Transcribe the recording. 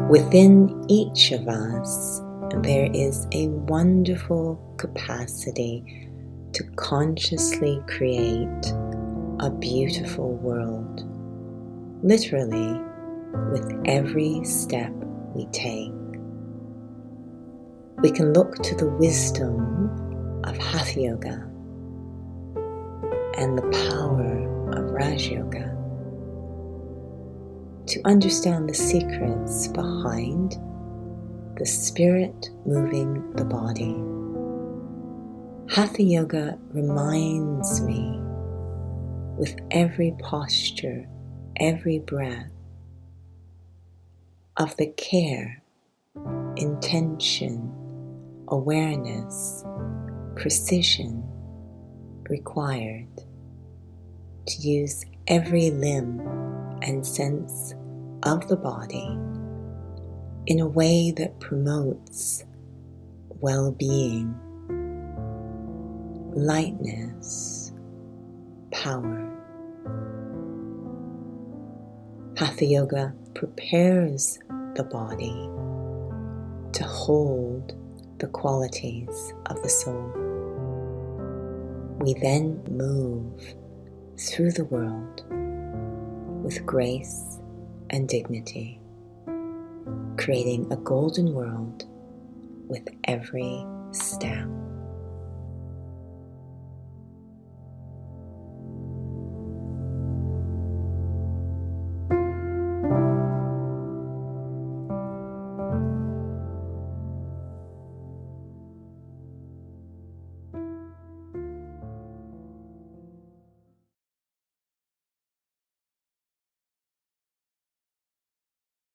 Within each of us, there is a wonderful capacity to consciously create a beautiful world, literally with every step we take. We can look to the wisdom of Hatha Yoga and the power of Raj Yoga to understand the secrets behind the spirit moving the body. Hatha Yoga reminds me with every posture, every breath, of the care, intention, awareness, precision required to use every limb and sense of the body in a way that promotes well-being, lightness, power. Hatha Yoga prepares the body to hold the qualities of the soul. We then move through the world with grace and dignity, creating a golden world with every step.